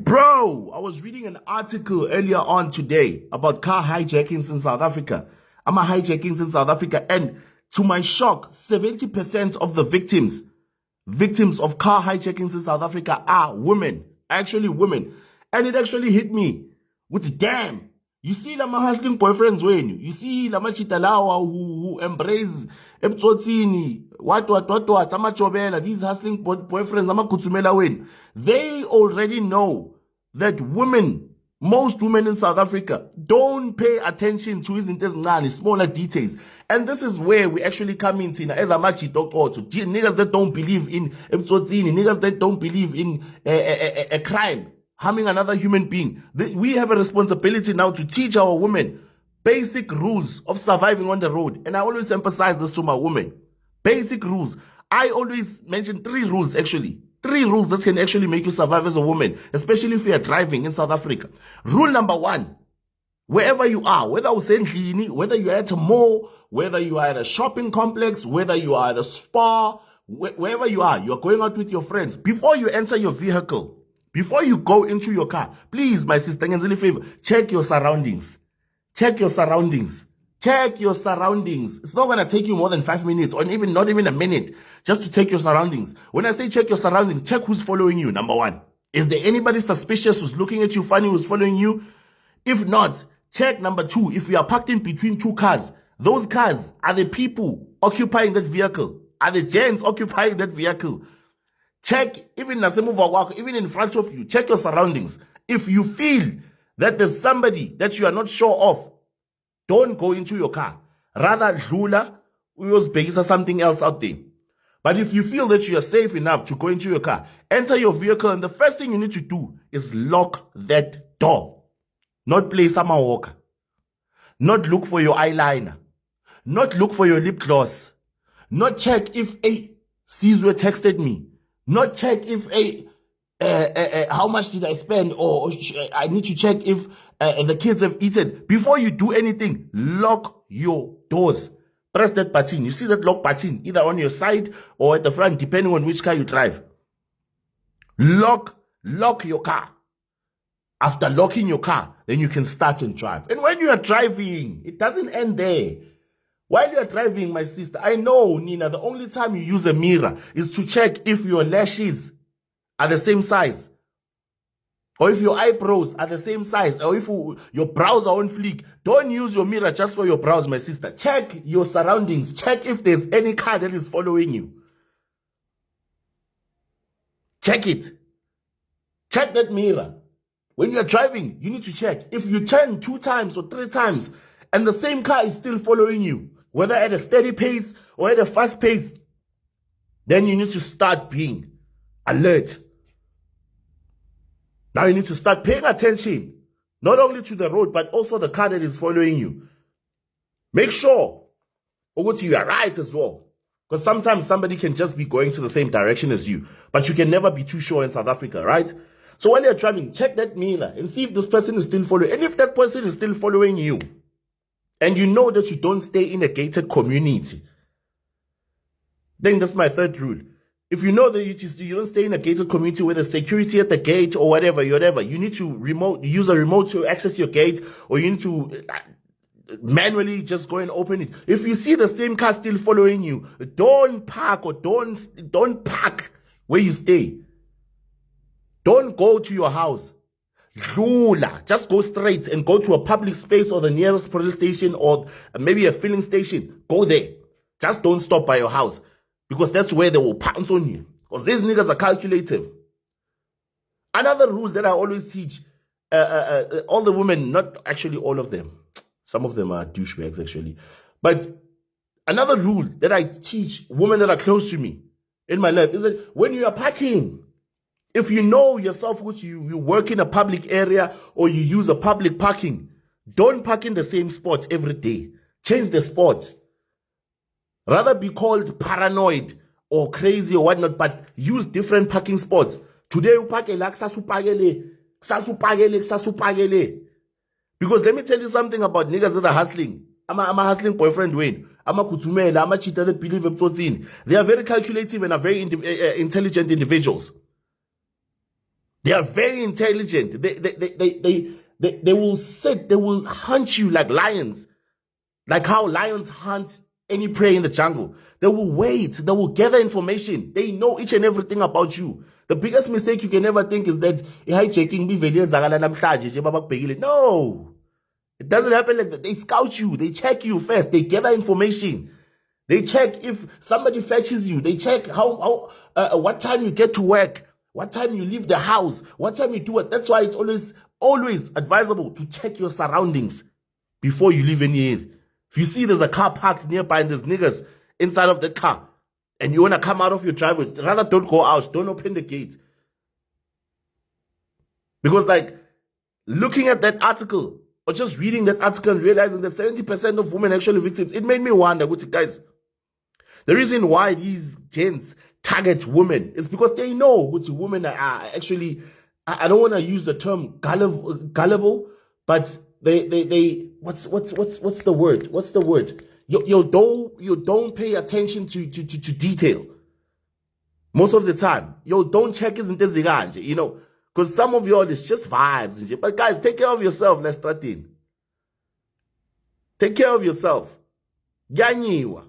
Bro, I was reading an article earlier on today about car hijackings in South Africa. Hijackings in South Africa. And to my shock, 70% of the victims of car hijackings in South Africa are women. Actually women. And it actually hit me with damn. You see lama hustling boyfriends when you see lama chitalawa who embrace ebutsotsini what amachobela, these hustling boyfriends amakutsumela when they already know that most women in South Africa don't pay attention to izinto smaller details. And this is where we actually come in, Tina, as a niggas that don't believe in ebutsotsini, niggas that don't believe in a crime harming another human being. We have a responsibility now to teach our women basic rules of surviving on the road. And I always emphasize this to my women. Basic rules. I always mention 3 rules, actually. 3 rules that can actually make you survive as a woman, especially if you are driving in South Africa. Rule number 1, wherever you are, whether you are at a mall, whether you are at a shopping complex, whether you are at a spa, wherever you are going out with your friends, before you enter your vehicle, before you go into your car, please, my sister, favor, check your surroundings. Check your surroundings. Check your surroundings. It's not going to take you more than 5 minutes or not even a minute just to check your surroundings. When I say check your surroundings, check who's following you, number 1. Is there anybody suspicious who's looking at you funny, who's following you? If not, check number 2. If you are parked in between 2 cars, those cars are the people occupying that vehicle. Are the gents occupying that vehicle? Check, even in front of you, check your surroundings. If you feel that there's somebody that you are not sure of, don't go into your car. Rather, dlula, uyosibhekisa something else out there. But if you feel that you are safe enough to go into your car, enter your vehicle, and the first thing you need to do is lock that door. Not play summer walker. Not look for your eyeliner. Not look for your lip gloss. Not check if Sizwe texted me. Not check if how much did I spend, or I need to check if the kids have eaten. Before you do anything, lock your doors. Press that button. You see that lock button either on your side or at the front, depending on which car you drive. Lock your car. After locking your car, then you can start and drive. And when you are driving, it doesn't end there. While you are driving, my sister, I know, Nina, the only time you use a mirror is to check if your lashes are the same size, or if your eyebrows are the same size, or if your brows are on fleek. Don't use your mirror just for your brows, my sister. Check your surroundings. Check if there's any car that is following you. Check it. Check that mirror. When you're driving, you need to check. If you turn 2 times or 3 times and the same car is still following you, whether at a steady pace or at a fast pace, then you need to start being alert. Now you need to start paying attention, not only to the road, but also the car that is following you. Make sure you are right as well. Because sometimes somebody can just be going to the same direction as you, but you can never be too sure in South Africa, right? So when you're driving, check that mirror and see if this person is still following. And if that person is still following you, and you know that you don't stay in a gated community, then that's my 3rd rule. If you know that you don't stay in a gated community where there's security at the gate or whatever, you need to use a remote to access your gate, or you need to manually just go and open it. If you see the same car still following you, don't park, or don't park where you stay. Don't go to your house. Just go straight and go to a public space or the nearest police station or maybe a filling station. Go there. Just don't stop by your house, because that's where they will pounce on you. Because these niggas are calculative. Another rule that I always teach all the women, not actually all of them. Some of them are douchebags actually. But another rule that I teach women that are close to me in my life is that when you are parking, if you know yourself, you work in a public area or you use a public parking, don't park in the same spot every day. Change the spot. Rather be called paranoid or crazy or whatnot, but use different parking spots. Today you park like sasupagele. Because let me tell you something about niggas that are hustling. I'm a hustling boyfriend, Wayne. I'm a kutumela, I'm a cheater that believe in. They are very calculative and are very intelligent individuals. They are very intelligent. They will sit, they will hunt you like lions. Like how lions hunt any prey in the jungle. They will wait. They will gather information. They know each and everything about you. The biggest mistake you can ever think is that hijacking. No. It doesn't happen like that. They scout you. They check you first. They gather information. They check if somebody fetches you. They check what time you get to work, what time you leave the house, what time you do it. That's why it's always advisable to check your surroundings before you leave any area. If you see there's a car parked nearby and there's niggas inside of the car and you want to come out of your driveway, rather don't go out. Don't open the gate. Because like looking at that article or just reading that article and realizing that 70% of women actually victims, it made me wonder, guys, the reason why these gents target women is because they know which women are actually, I don't want to use the term gullible, but they what's the word? What's the word? You don't pay attention to detail. Most of the time, don't check isn't you know, because some of y'all is just vibes. But guys, take care of yourself. Let's start in. Take care of yourself. Ganyiwa.